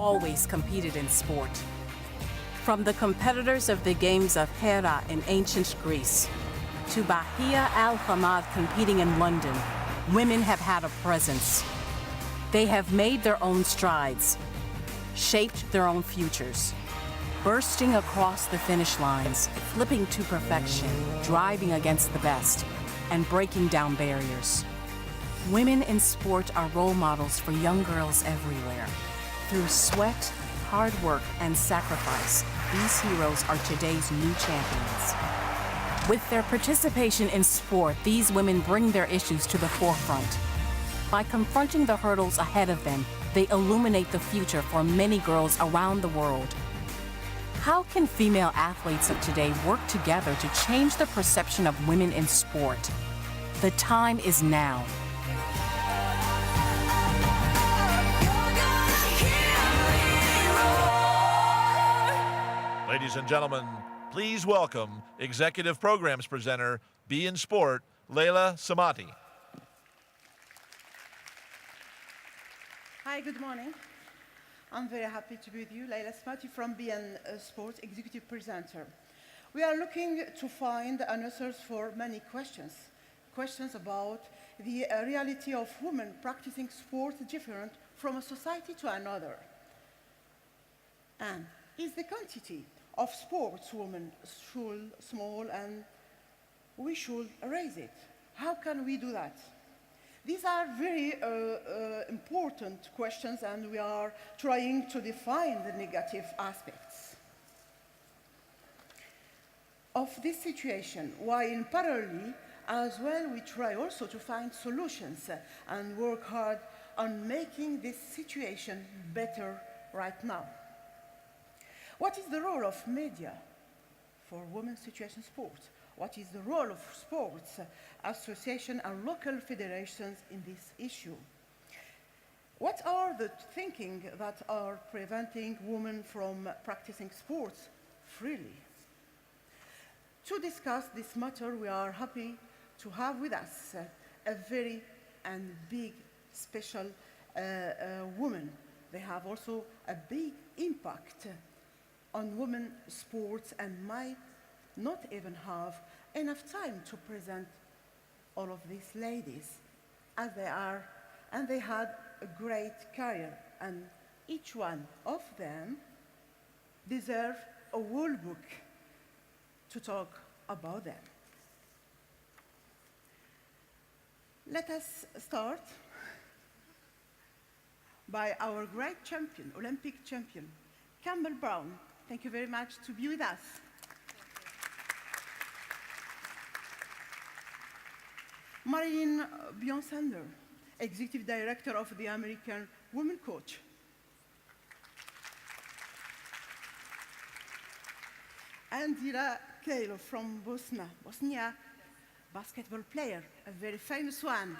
always competed in sport. From the competitors of the games of Hera in ancient Greece to Bahia Al-Hamad competing in London, women have had a presence. They have made their own strides, shaped their own futures, bursting across the finish lines, flipping to perfection, driving against the best, and breaking down barriers. Women in sport are role models for young girls everywhere. Through sweat, hard work, and sacrifice, these heroes are today's new champions. With their participation in sport, these women bring their issues to the forefront. By confronting the hurdles ahead of them, they illuminate the future for many girls around the world. How can female athletes of today work together to change the perception of women in sport? The time is now. Ladies and gentlemen, please welcome Executive Programs Presenter, BeIN Sport, Layla SAMATI. Hi, good morning. I'm very happy to be with you, Layla SAMATI from BeIN Sport, Executive Presenter. We are looking to find answers for many questions. Questions about the reality of women practicing sport different from a society to another. And is the quantity of sports women small, and we should raise it? How can we do that? These are very important questions, and we are trying to define the negative aspects of this situation, while in parallel as well we try also to find solutions and work hard on making this situation better right now. What is the role of media for women's situation sport? What is the role of sports association and local federations in this issue? What are the thinking that are preventing women from practicing sports freely? To discuss this matter, we are happy to have with us a very and big special woman. They have also a big impact on women's sports and might not even have enough time to present all of these ladies as they are, and they had a great career, and each one of them deserve a whole book to talk about them. Let us start by our great champion, Olympic champion, CAMPBELL-BROWN. Thank you very much to be with us. Marlene Beyonce, Executive Director of the American Women Coach. Indira from Bosnia, basketball player, a very famous one.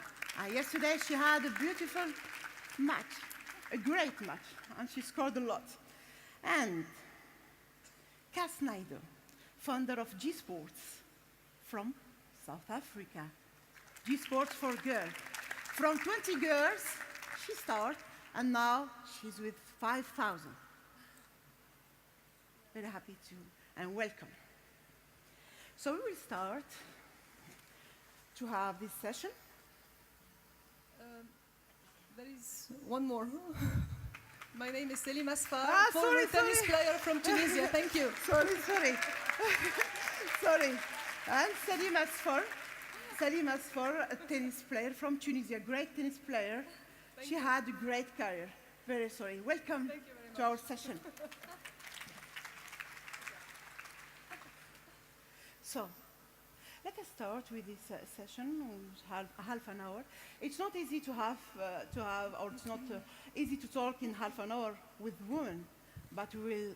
Yesterday she had a beautiful match, a great match, and she scored a lot. And Kass, founder of G Sports from South Africa. G Sports for girls. From 20 girls, she started, and now she's with 5,000. Very happy to, and welcome. So we will start to have this session. There is one more. My name is Selima, former tennis player from Tunisia. Thank you. Sorry. Sorry. And Selima SFAR, a tennis player from Tunisia, great tennis player. She had a great career. Very sorry. Welcome to our session. So, let us start with this session, half an hour. It's not easy to have, or it's not easy to talk in half an hour with women, but we will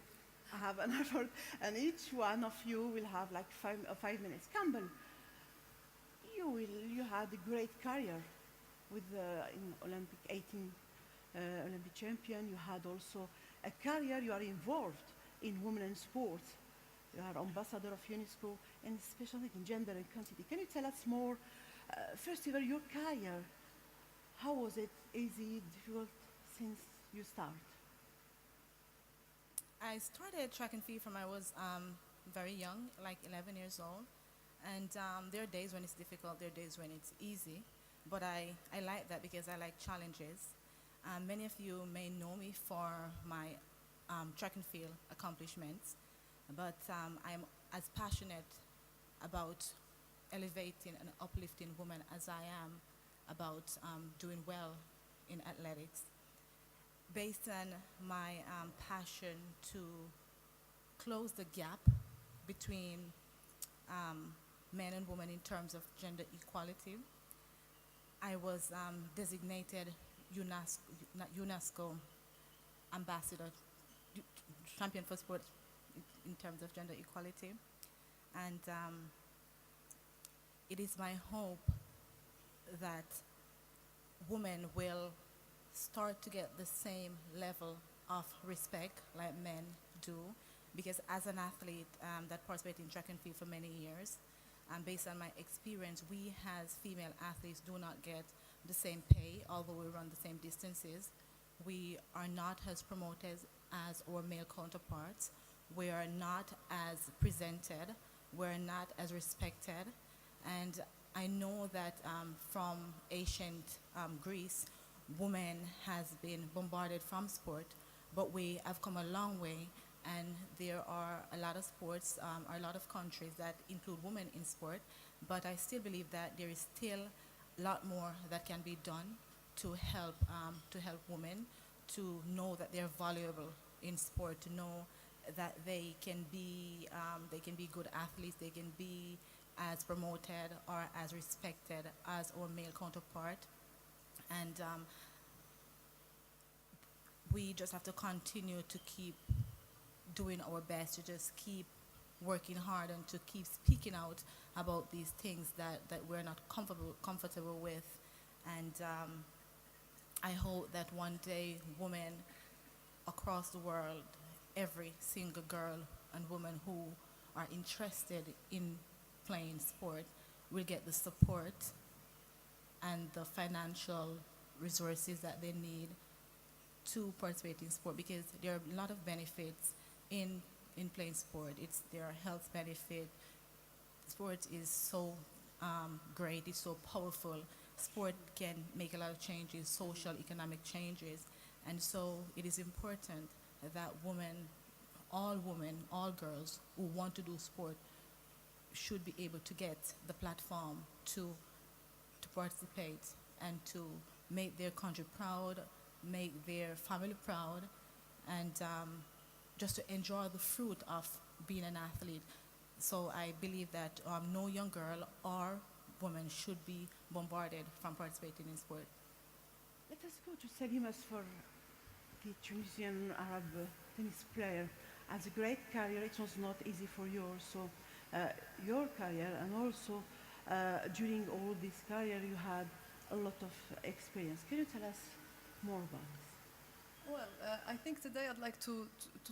have an effort, and each one of you will have like 5 minutes. Campbell, you had a great career with in Olympic 18 Olympic champion. You had also a career. You are involved in women in sports. You are ambassador of UNESCO, and especially in gender and quantity. Can you tell us more? First of all, your career. How was it? Easy, difficult since you start? I started track and field from I was very young, like 11 years old. And there are days when it's difficult, there are days when it's easy. But I like that because I like challenges. Many of you may know me for my track and field accomplishments, but I'm as passionate about elevating and uplifting women as I am about doing well in athletics. Based on my passion to close the gap between men and women in terms of gender equality, I was designated UNESCO ambassador, champion for sport in terms of gender equality. And it is my hope that women will start to get the same level of respect like men do, because as an athlete that participated in track and field for many years, and based on my experience, we as female athletes do not get the same pay, although we run the same distances. We are not as promoted as our male counterparts. We are not as presented. We're not as respected. And I know that from ancient Greece, women has been bombarded from sport, but we have come a long way, and there are a lot of sports, or a lot of countries that include women in sport, but I still believe that there is still a lot more that can be done to help women to know that they're valuable in sport, to know that they can be good athletes, they can be as promoted or as respected as our male counterpart. And we just have to continue to keep doing our best, to just keep working hard and to keep speaking out about these things that we're not comfortable with. And I hope that one day women across the world, every single girl and woman who are interested in playing sport will get the support and the financial resources that they need to participate in sport, because there are a lot of benefits in playing sport. There are health benefits. Sport is so great, it's so powerful. Sport can make a lot of changes, social, economic changes, and so it is important that women, all girls who want to do sport should be able to get the platform to participate and to make their country proud, make their family proud, and just to enjoy the fruit of being an athlete. So I believe that no young girl or woman should be bombarded from participating in sport. Let us go to Selima for the Tunisian Arab tennis player. Has a great career. It was not easy for you also, your career, and also during all this career you had a lot of experience. Can you tell us more about this? Well, I think today I'd like to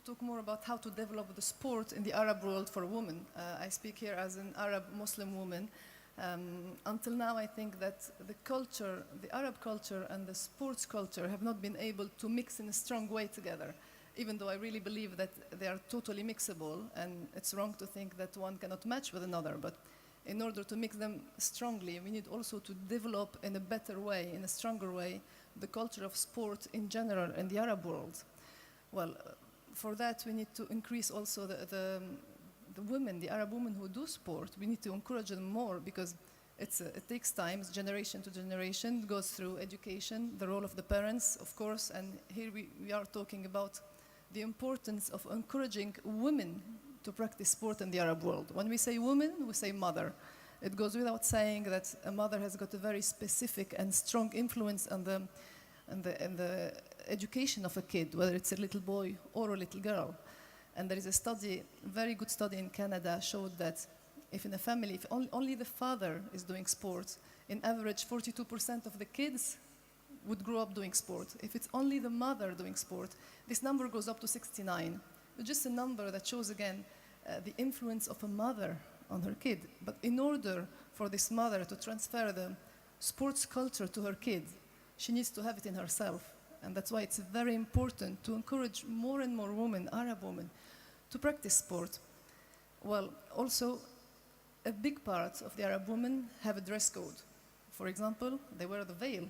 talk more about how to develop the sport in the Arab world for women. I speak here as an Arab Muslim woman. Until now, I think that the culture, the Arab culture and the sports culture have not been able to mix in a strong way together, even though I really believe that they are totally mixable, and it's wrong to think that one cannot match with another. But in order to mix them strongly, we need also to develop in a better way, in a stronger way, the culture of sport in general in the Arab world. Well, for that we need to increase also the women, the Arab women who do sport. We need to encourage them more, because it takes time, it's generation to generation, it goes through education, the role of the parents, of course, and here we are talking about the importance of encouraging women to practice sport in the Arab world. When we say woman, we say mother. It goes without saying that a mother has got a very specific and strong influence on the education of a kid, whether it's a little boy or a little girl. And there is a study, a very good study in Canada, showed that if in a family, if only the father is doing sports, in average 42% of the kids would grow up doing sport. If it's only the mother doing sport, this number goes up to 69. It's just a number that shows again the influence of a mother on her kid. But in order for this mother to transfer the sports culture to her kid, she needs to have it in herself. And that's why it's very important to encourage more and more women, Arab women, to practice sport. Well, also, a big part of the Arab women have a dress code. For example, they wear the veil.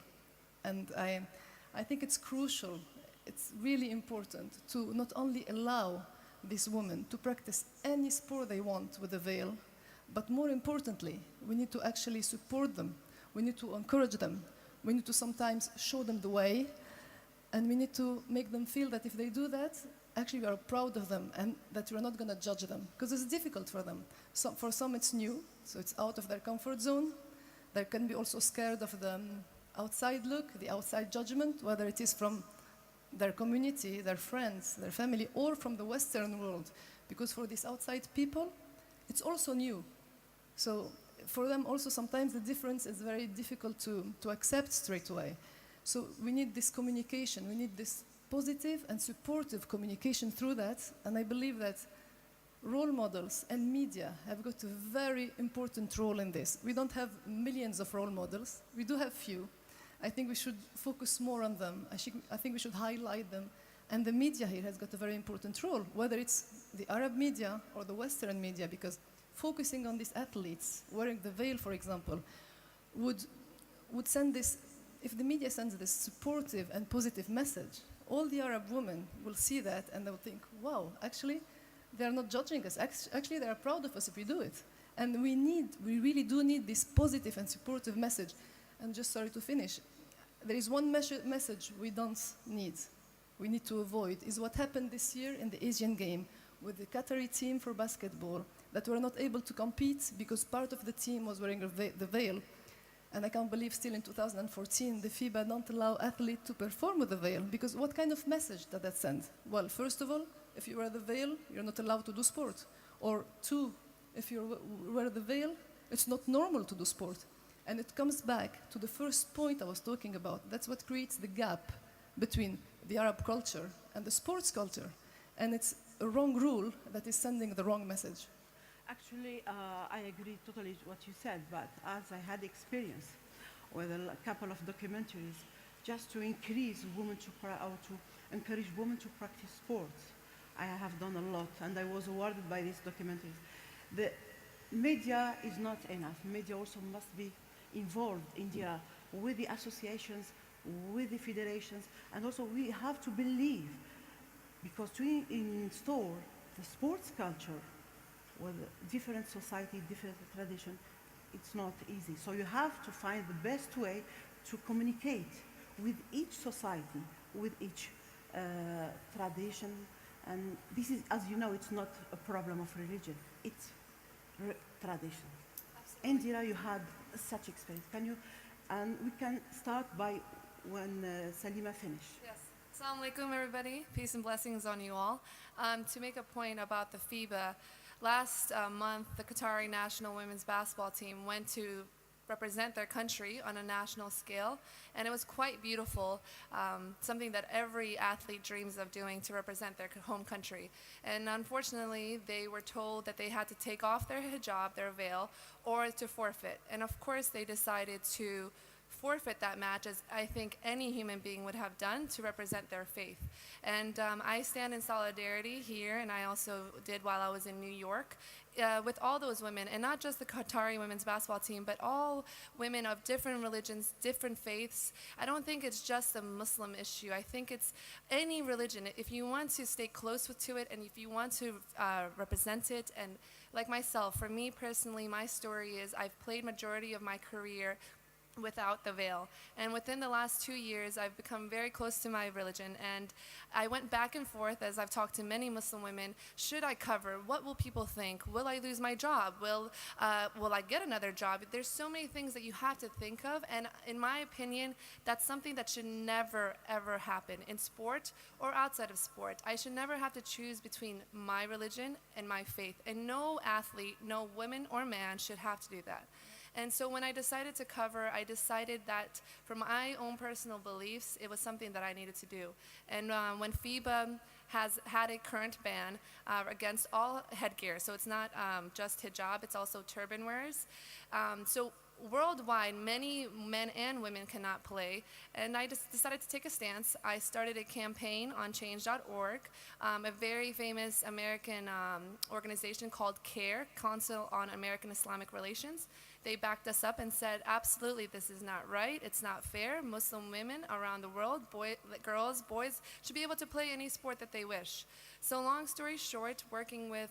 And I think it's crucial, it's really important to not only allow these women to practice any sport they want with a veil, but more importantly, we need to actually support them. We need to encourage them. We need to sometimes show them the way, and we need to make them feel that if they do that, actually we are proud of them and that we're not going to judge them, because it's difficult for them. So for some it's new, so it's out of their comfort zone. They can be also scared of the outside look, the outside judgment, whether it is from their community, their friends, their family, or from the Western world. Because for these outside people, it's also new. So for them also sometimes the difference is very difficult to accept straight away. So we need this communication, we need this positive and supportive communication through that, and I believe that role models and media have got a very important role in this. We don't have millions of role models, we do have few. I think we should focus more on them. I think we should highlight them. And the media here has got a very important role, whether it's the Arab media or the Western media, because focusing on these athletes, wearing the veil, for example, would send this, if the media sends this supportive and positive message, all the Arab women will see that and they'll think, wow, actually, they're not judging us. Actually, they're proud of us if we do it. And we really do need this positive and supportive message. And just sorry to finish, there is one message we don't need, we need to avoid, is what happened this year in the Asian game with the Qatari team for basketball, that were not able to compete because part of the team was wearing the veil. And I can't believe still in 2014, the FIBA don't allow athletes to perform with the veil, because what kind of message does that send? Well, first of all, if you wear the veil, you're not allowed to do sport. Or two, if you wear the veil, it's not normal to do sport. And it comes back to the first point I was talking about. That's what creates the gap between the Arab culture and the sports culture. And it's a wrong rule that is sending the wrong message. Actually, I agree totally with what you said, but as I had experience with a couple of documentaries, just to increase women to encourage women to practice sports, I have done a lot, and I was awarded by these documentaries. The media is not enough. Media also must be involved, Indira, with the associations, with the federations, and also we have to believe, because to install the sports culture with different society, different tradition, it's not easy. So you have to find the best way to communicate with each society, with each tradition. And this is, as you know, it's not a problem of religion, it's tradition. Absolutely. Indira, you had such experience. Can you, and we can start by when Selima finished. Yes. Assalamu alaikum, everybody. Peace and blessings on you all. To make a point about the FIBA, last month, the Qatari national women's basketball team went to represent their country on a national scale, and it was quite beautiful, something that every athlete dreams of doing, to represent their home country. And unfortunately, they were told that they had to take off their hijab, their veil, or to forfeit. And of course, they decided to forfeit that match, as I think any human being would have done, to represent their faith. And I stand in solidarity here, and I also did while I was in New York, with all those women, and not just the Qatari women's basketball team, but all women of different religions, different faiths. I don't think it's just a Muslim issue. I think it's any religion. If you want to stay close to it, and if you want to represent it, and like myself, for me personally, my story is I've played majority of my career without the veil, and within the last 2 years I've become very close to my religion, and I went back and forth as I've talked to many Muslim women. Should I cover? What will people think? Will I lose my job? Will I get another job? There's so many things that you have to think of, and in my opinion, that's something that should never ever happen in sport or outside of sport. I should never have to choose between my religion and my faith, and no athlete, no woman or man should have to do that. And so when I decided to cover, I decided that for my own personal beliefs, it was something that I needed to do. And when FIBA has had a current ban against all headgear. So it's not just hijab, it's also turban wearers. So worldwide, many men and women cannot play, and I just decided to take a stance. I started a campaign on change.org, a very famous American organization called CARE, Council on American Islamic Relations. They backed us up and said, absolutely, this is not right, it's not fair. Muslim women around the world, girls, boys, should be able to play any sport that they wish. So long story short, working with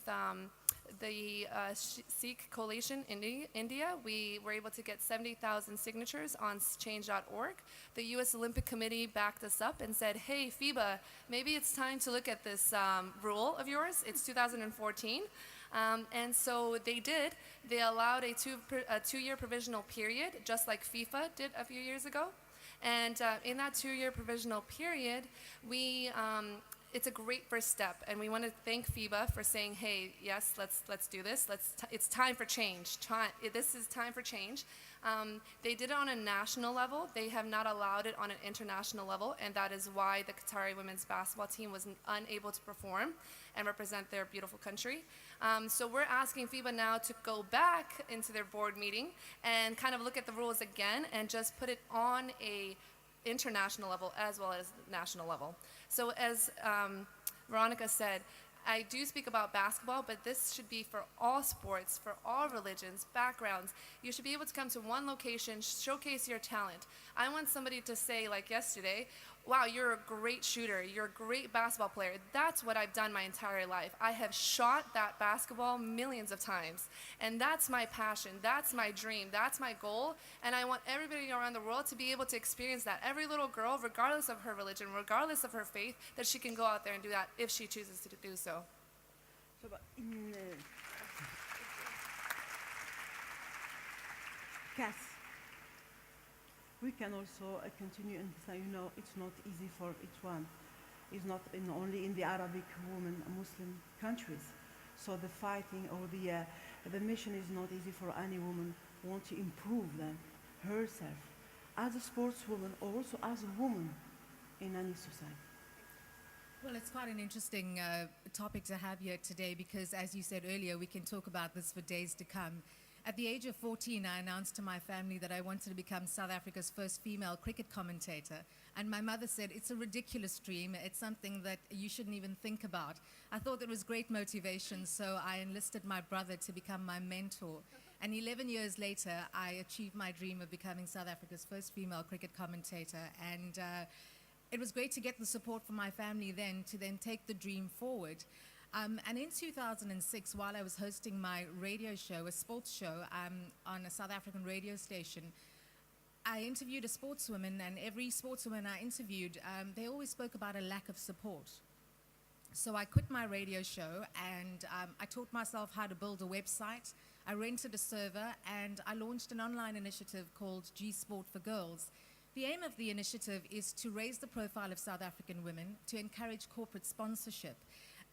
the Sikh Coalition in India, we were able to get 70,000 signatures on change.org. The U.S. Olympic Committee backed us up and said, hey, FIBA, maybe it's time to look at this rule of yours. It's 2014. And so they did. They allowed a two-year provisional period, just like FIFA did a few years ago. And in that two-year provisional period, it's a great first step, and we want to thank FIBA for saying, hey, yes, let's do this. It's time for change. This is time for change. They did it on a national level. They have not allowed it on an international level, and that is why the Qatari women's basketball team was unable to perform and represent their beautiful country. So we're asking FIBA now to go back into their board meeting and kind of look at the rules again and just put it on a international level as well as national level. So as Veronica said, I do speak about basketball, but this should be for all sports, for all religions, backgrounds. You should be able to come to one location, showcase your talent. I want somebody to say, like yesterday, wow, you're a great shooter, you're a great basketball player. That's what I've done my entire life. I have shot that basketball millions of times, and that's my passion, that's my dream, that's my goal, and I want everybody around the world to be able to experience that. Every little girl, regardless of her religion, regardless of her faith, that she can go out there and do that if she chooses to do so. So, but in Kass, we can also continue and say, you know, it's not easy for each one. It's not only in the Arabic women, Muslim countries. So the fighting or the mission is not easy for any woman who wants to improve herself as a sportswoman or also as a woman in any society. Well, it's quite an interesting topic to have here today because, as you said earlier, we can talk about this for days to come. At the age of 14, I announced to my family that I wanted to become South Africa's first female cricket commentator. And my mother said, it's a ridiculous dream. It's something that you shouldn't even think about. I thought it was great motivation, so I enlisted my brother to become my mentor. And 11 years later, I achieved my dream of becoming South Africa's first female cricket commentator. And it was great to get the support from my family then to then take the dream forward. And in 2006, while I was hosting my radio show, a sports show on a South African radio station, I interviewed a sportswoman, and every sportswoman I interviewed, they always spoke about a lack of support. So I quit my radio show, and I taught myself how to build a website. I rented a server, and I launched an online initiative called G Sport for Girls. The aim of the initiative is to raise the profile of South African women, to encourage corporate sponsorship.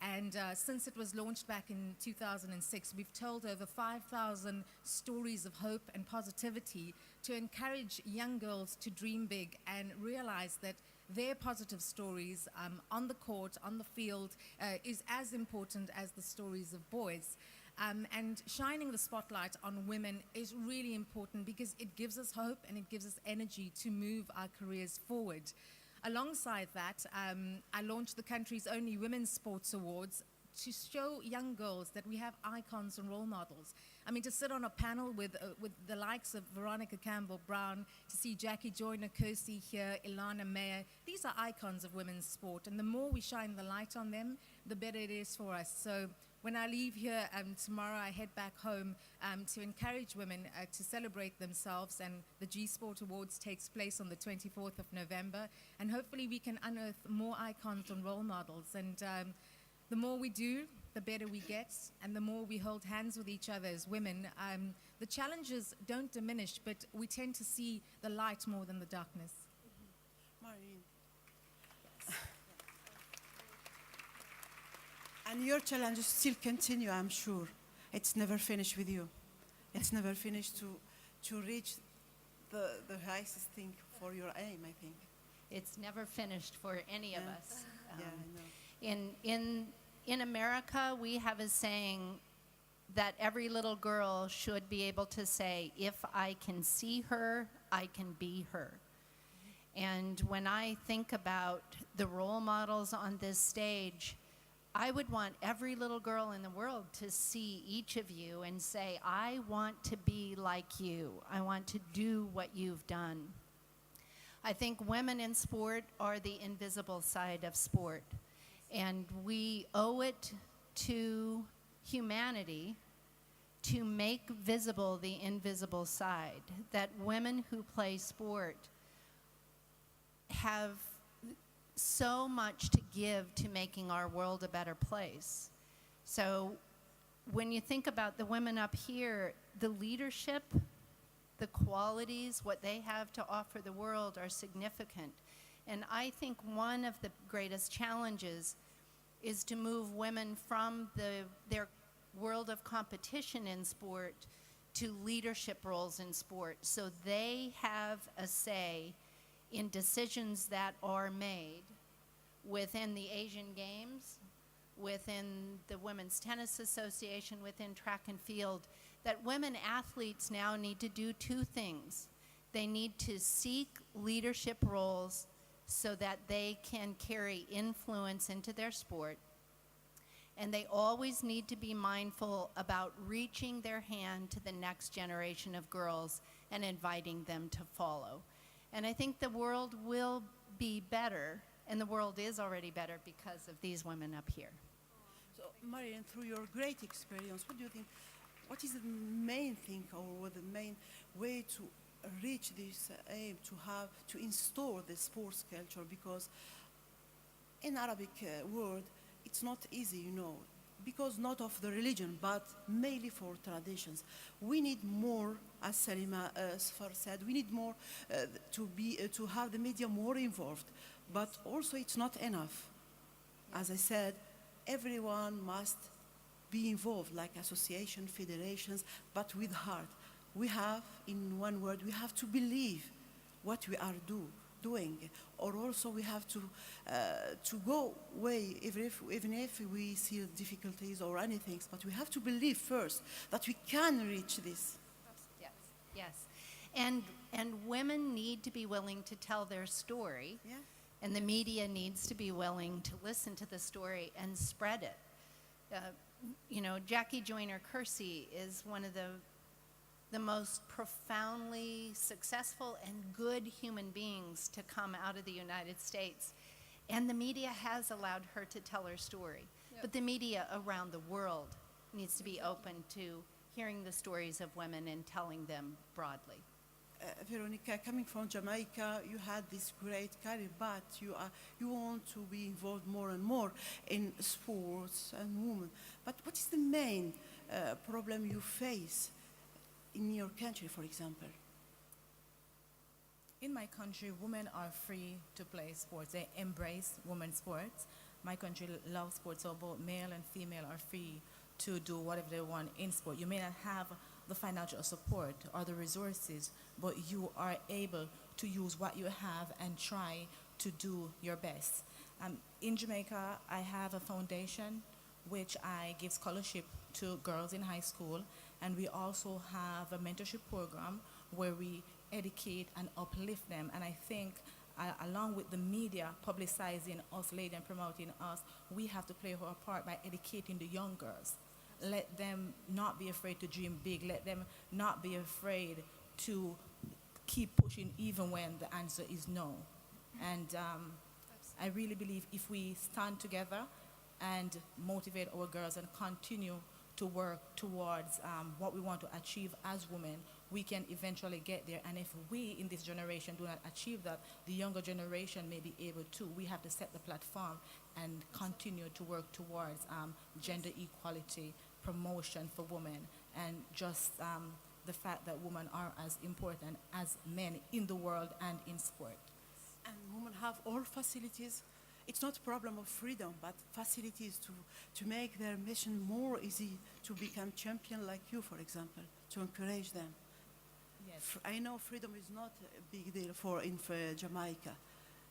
And since it was launched back in 2006, we've told over 5,000 stories of hope and positivity to encourage young girls to dream big and realize that their positive stories on the court, on the field, is as important as the stories of boys. And shining the spotlight on women is really important because it gives us hope and it gives us energy to move our careers forward. Alongside that, I launched the country's only Women's Sports Awards to show young girls that we have icons and role models. I mean, to sit on a panel with the likes of Veronica Campbell-Brown, to see Jackie Joyner-Kersey here, Ilana Meyer, these are icons of women's sport, and the more we shine the light on them, the better it is for us. So when I leave here tomorrow, I head back home to encourage women to celebrate themselves, and the G Sport Awards takes place on the 24th of November, and hopefully we can unearth more icons and role models. And the more we do, the better we get, and the more we hold hands with each other as women. The challenges don't diminish, but we tend to see the light more than the darkness. Marlene. And your challenges still continue, I'm sure. It's never finished with you. It's never finished to reach the highest thing for your aim, I think. It's never finished for any of us. Yeah, I know. In America, we have a saying that every little girl should be able to say, if I can see her, I can be her. And when I think about the role models on this stage, I would want every little girl in the world to see each of you and say, I want to be like you. I want to do what you've done. I think women in sport are the invisible side of sport. And we owe it to humanity to make visible the invisible side, that women who play sport have so much to give to making our world a better place. So when you think about the women up here, the leadership, the qualities, what they have to offer the world are significant. And I think one of the greatest challenges is to move women from their world of competition in sport to leadership roles in sport, so they have a say in decisions that are made within the Asian Games, within the Women's Tennis Association, within track and field, that women athletes now need to do two things. They need to seek leadership roles so that they can carry influence into their sport, and they always need to be mindful about reaching their hand to the next generation of girls and inviting them to follow. And I think the world will be better, and the world is already better because of these women up here. So, Marlene, through your great experience, what do you think, what is the main thing or the main way to reach this aim, to install the sports culture? Because in Arabic world, it's not easy, you know, because not of the religion, but mainly for traditions. We need more, as Selima SFAR said, we need more to have the media more involved. But also it's not enough. As I said, everyone must be involved, like association, federations, but with heart. We have, in one word, we have to believe what we are doing, or also we have to go way, even if we see difficulties or anything, but we have to believe first that we can reach this. Yes, yes. And women need to be willing to tell their story, Yeah. and the media needs to be willing to listen to the story and spread it. You know, Jackie Joyner-Kersee is one of the most profoundly successful and good human beings to come out of the United States. And the media has allowed her to tell her story. Yep. But the media around the world needs to be open to hearing the stories of women and telling them broadly. Veronica, coming from Jamaica, you had this great career, but you want to be involved more and more in sports and women. But what is the main problem you face in your country, for example? In my country, women are free to play sports. They embrace women's sports. My country loves sports, so both male and female are free to do whatever they want in sport. You may not have the financial support or the resources, but you are able to use what you have and try to do your best. In Jamaica, I have a foundation which I give scholarship to girls in high school, and we also have a mentorship program where we educate and uplift them. And I think along with the media publicizing us, lady, and promoting us, we have to play our part by educating the young girls. Let them not be afraid to dream big. Let them not be afraid to keep pushing even when the answer is no. And I really believe if we stand together and motivate our girls and continue to work towards what we want to achieve as women, we can eventually get there. And if we in this generation do not achieve that, the younger generation may be able to. We have to set the platform and continue to work towards gender equality, promotion for women, and just the fact that women are as important as men in the world and in sport. And women have all facilities. It's not a problem of freedom, but facilities to make their mission more easy, to become champion like you, for example, to encourage them. Yes. I know freedom is not a big deal in Jamaica.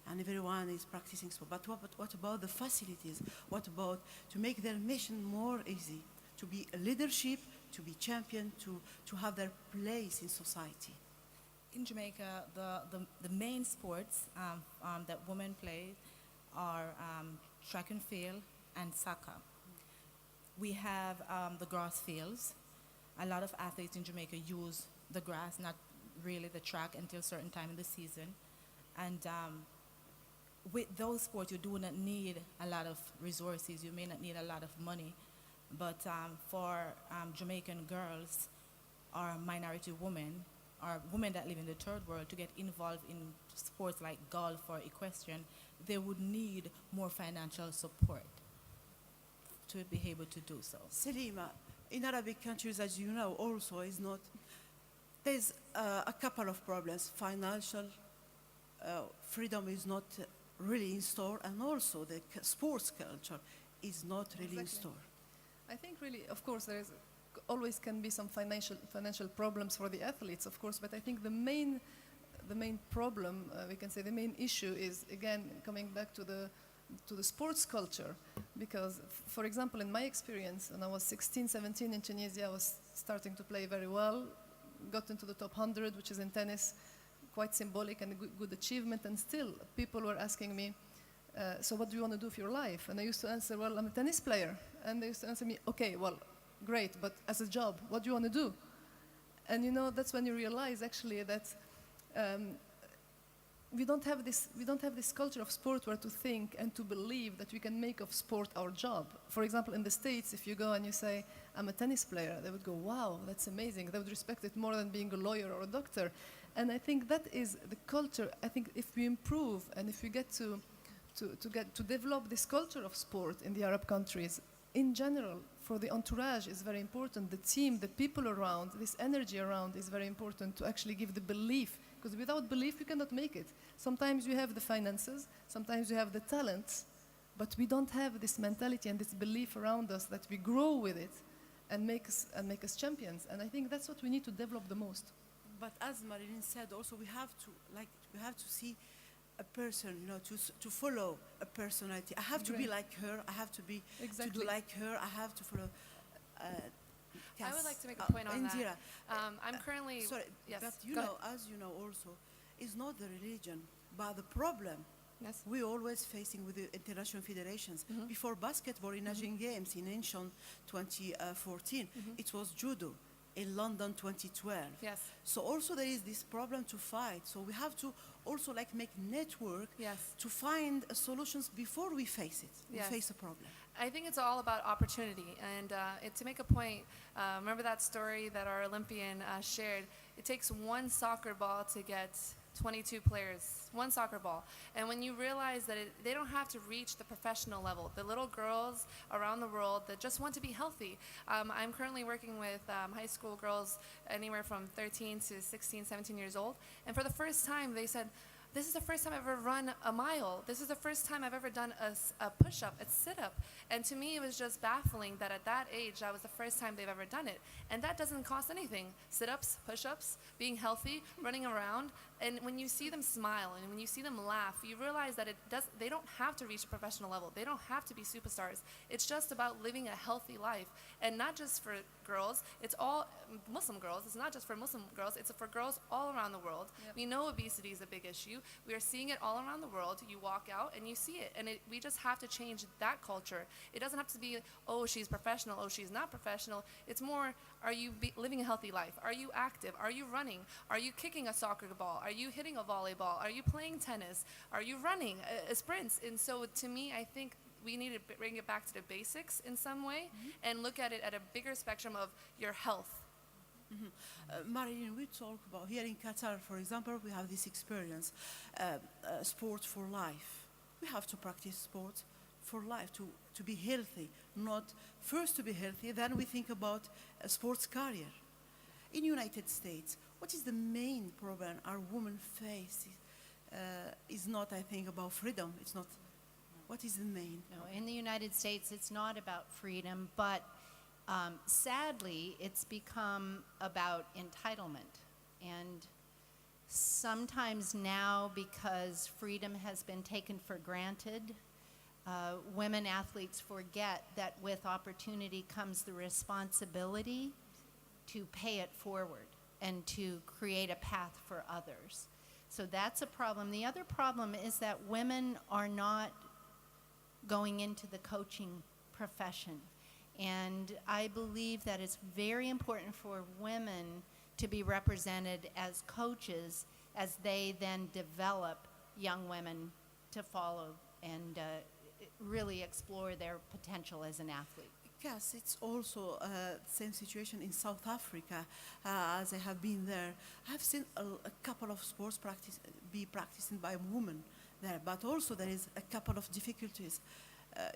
and everyone is practicing sport. But what about the facilities? What about to make their mission more easy, to be a leadership, to be champion, to have their place in society? In Jamaica, the main sports that women play are track and field and soccer. We have the grass fields. A lot of athletes in Jamaica use the grass, not really the track, until a certain time in the season. And with those sports, you do not need a lot of resources. You may not need a lot of money. But for Jamaican girls or minority women, or women that live in the third world, to get involved in sports like golf or equestrian, they would need more financial support to be able to do so. Selima, in Arabic countries, as you know, also is not, there's a couple of problems. Financial freedom is not really in store, and also the sports culture is not really in store. I think really, of course, there is always can be some financial problems for the athletes, of course, but I think the main problem, we can say the main issue is, again, coming back to the sports culture, because, for example, in my experience, when I was 16, 17 in Tunisia, I was starting to play very well, got into the top 100, which is in tennis, quite symbolic and a good achievement, and still people were asking me, so what do you want to do for your life? And I used to answer, well, I'm a tennis player. And they used to answer me, okay, well, great, but as a job, what do you want to do? And you know, that's when you realize actually that we don't have this culture of sport where to think and to believe that we can make of sport our job. For example, in the States, if you go and you say, I'm a tennis player, they would go, wow, that's amazing. They would respect it more than being a lawyer or a doctor. And I think that is the culture. I think if we improve and if we get to develop this culture of sport in the Arab countries, in general, for the entourage is very important. The team, the people around, this energy around is very important to actually give the belief. Because without belief, you cannot make it. Sometimes you have the finances, sometimes you have the talents, but we don't have this mentality and this belief around us that we grow with it and make us champions. And I think that's what we need to develop the most. But as Marlene said, also we have to see a person, you know, to follow a personality. I have to be like her. I have to be to do like her. I have to follow. I would like to make a point on Indira. that. I'm currently sorry, yes, but you know, as you know, also, it's not the religion, but the problem. Yes. We always facing with the international federations. Before basketball in Asian Games in ancient 2014, it was judo. In London 2012. Yes. So also there is this problem to fight. So we have to also like make network to find solutions before we face it. We face a problem. I think it's all about opportunity. And to make a point, remember that story that our Olympian shared? It takes one soccer ball to get 22 players, one soccer ball. And when you realize that they don't have to reach the professional level, the little girls around the world that just want to be healthy. I'm currently working with high school girls anywhere from 13 to 16, 17 years old. And for the first time, they said, this is the first time I've ever run a mile. This is the first time I've ever done a push-up, a sit-up. And to me, it was just baffling that at that age, that was the first time they've ever done it. And that doesn't cost anything. Sit-ups, push-ups, being healthy, running around. And when you see them smile and when you see them laugh, you realize that they don't have to reach a professional level. They don't have to be superstars. It's just about living a healthy life. And not just for girls, it's all Muslim girls. It's not just for Muslim girls, it's for girls all around the world. Yep. We know obesity is a big issue. We are seeing it all around the world. You walk out and you see it. And we just have to change that culture. It doesn't have to be, oh, she's professional, oh, she's not professional. It's more, are you living a healthy life? Are you active? Are you running? Are you kicking a soccer ball? Are you hitting a volleyball? Are you playing tennis? Are you running sprints? And so to me, I think we need to bring it back to the basics in some way and look at it at a bigger spectrum of your health. Marlene, we talk about here in Qatar, for example, we have this experience, sport for life. We have to practice sport for life, to be healthy, not first to be healthy, then we think about a sports career. In United States, what is the main problem our women face is not, I think, about freedom. It's not, what is the main? No, in the United States, it's not about freedom, but sadly, it's become about entitlement. And sometimes now, because freedom has been taken for granted, women athletes forget that with opportunity comes the responsibility to pay it forward and to create a path for others. So that's a problem. The other problem is that women are not going into the coaching profession. And I believe that it's very important for women to be represented as coaches as they then develop young women to follow and really explore their potential as an athlete. Yes, it's also the same situation in South Africa, as I have been there. I've seen a couple of sports be practiced by women there, but also there is a couple of difficulties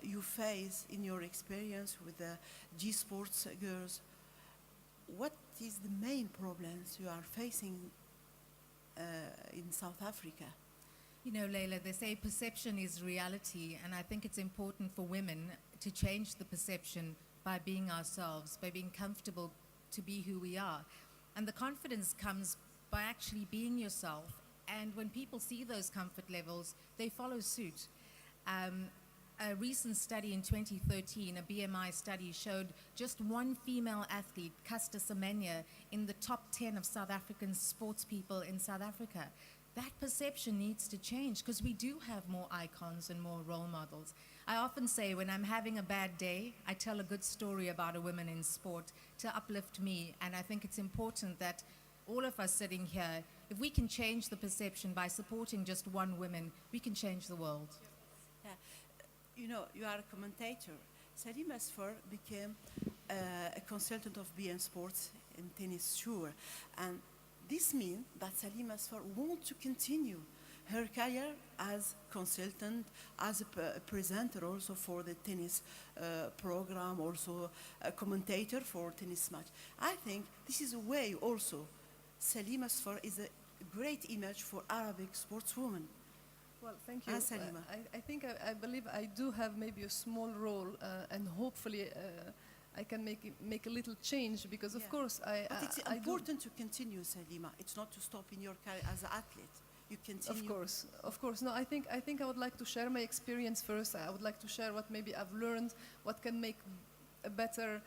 you face in your experience with the G-sports girls. What is the main problems you are facing in South Africa? You know, Layla, they say perception is reality, and I think it's important for women to change the perception by being ourselves, by being comfortable to be who we are. And the confidence comes by actually being yourself, and when people see those comfort levels, they follow suit. A recent study in 2013, a BMI study, showed just one female athlete, Kass, in the top 10 of South African sports people in South Africa. That perception needs to change because we do have more icons and more role models. I often say when I'm having a bad day, I tell a good story about a woman in sport to uplift me, and I think it's important that all of us sitting here, if we can change the perception by supporting just one woman, we can change the world. Yeah. You know, you are a commentator. Selima SFAR became a consultant of BeIN Sports in tennis, sure. And this means that Selima SFAR wants to continue her career as consultant, as a presenter also for the tennis program, also a commentator for tennis match. I think this is a way also. Selima SFAR is a great image for Arabic sportswomen. Well, thank you. Selima. I believe I do have maybe a small role, and hopefully I can make a little change because, of course, But it's important to continue, Selima. It's not to stop in your career as an athlete. You continue. Of course. No, I think I would like to share my experience first. I would like to share what maybe I've learned, what can make a better,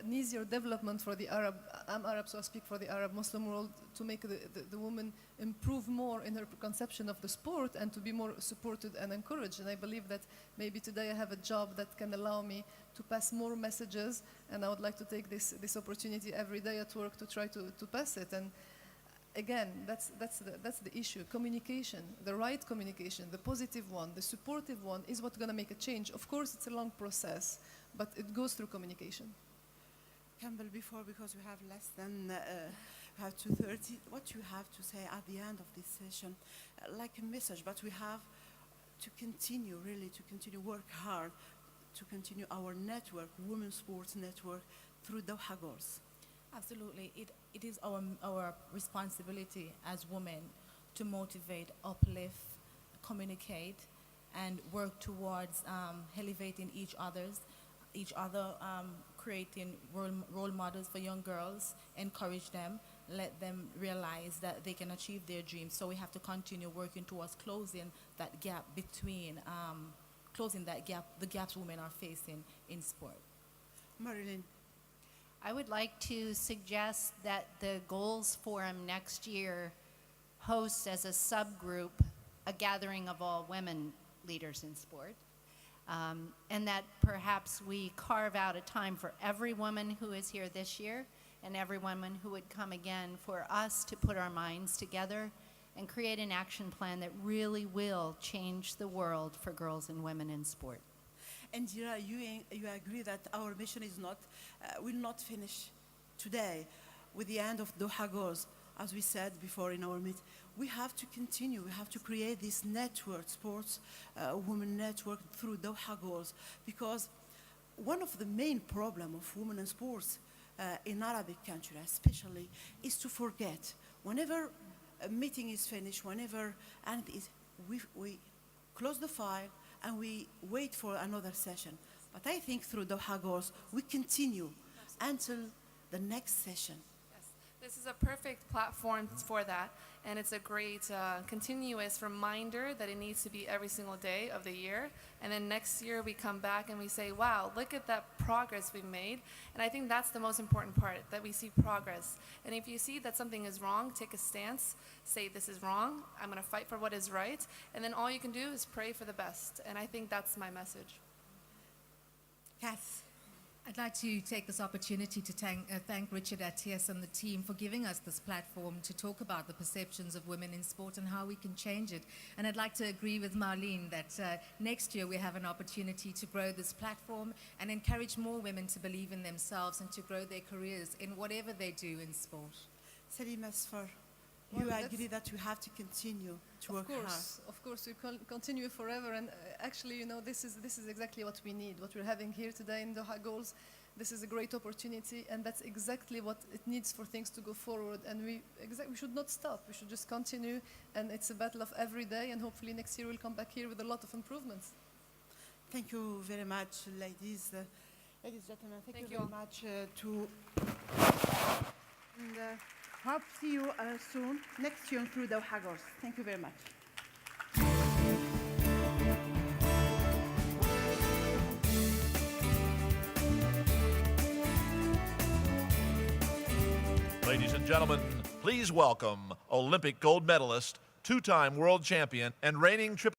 an easier development for the Arab. I'm Arab, so I speak for the Arab Muslim world, to make the woman improve more in her conception of the sport and to be more supported and encouraged. And I believe that maybe today I have a job that can allow me to pass more messages, and I would like to take this opportunity every day at work to try to pass it. And again, that's the issue. Communication, the right communication, the positive one, the supportive one is what's going to make a change. Of course, it's a long process, but it goes through communication. Campbell, because we have less than 2:30, what you have to say at the end of this session, like a message, but we have to continue, really, to continue work hard, to continue our network, Women's Sports Network, through Doha Goals. Absolutely. It is our responsibility as women to motivate, uplift, communicate, and work towards elevating each other, creating role models for young girls, encourage them, let them realize that they can achieve their dreams. So we have to continue working towards closing that gap between, the gaps women are facing in sport. Marlene. I would like to suggest that the Goals Forum next year hosts as a subgroup a gathering of all women leaders in sport, and that perhaps we carve out a time for every woman who is here this year and every woman who would come again for us to put our minds together and create an action plan that really will change the world for girls and women in sport. Indira, you agree that our mission is will not finish today with the end of Doha Goals. As we said before in our meeting, we have to continue. We have to create this network, sports women network through Doha Goals, because one of the main problems of women in sports in Arabic countries especially is to forget. Whenever a meeting is finished, we close the file and we wait for another session. But I think through Doha Goals, we continue until the next session. This is a perfect platform for that, and it's a great continuous reminder that it needs to be every single day of the year. And then next year we come back and we say, wow, look at that progress we've made. And I think that's the most important part, that we see progress. And if you see that something is wrong, take a stance, say this is wrong, I'm going to fight for what is right, and then all you can do is pray for the best. And I think that's my message. Kass. I'd like to take this opportunity to thank Richard Atias and the team for giving us this platform to talk about the perceptions of women in sport and how we can change it. And I'd like to agree with Marlene that next year we have an opportunity to grow this platform and encourage more women to believe in themselves and to grow their careers in whatever they do in sport. Selima, SFAR, Well, you that's- agree that you have to continue to work hard. Of course, we continue forever, and actually, you know, this is exactly what we need. What we're having here today in Doha Goals, this is a great opportunity, and that's exactly what it needs for things to go forward. And we should not stop. We should just continue, and it's a battle of every day. And hopefully next year we'll come back here with a lot of improvements. Thank you very much, ladies. Ladies and gentlemen, thank you Thank very you. much and hope to see you soon next year through Doha Goals. Thank you very much. Ladies and gentlemen, please welcome Olympic gold medalist, two-time world champion, and reigning triple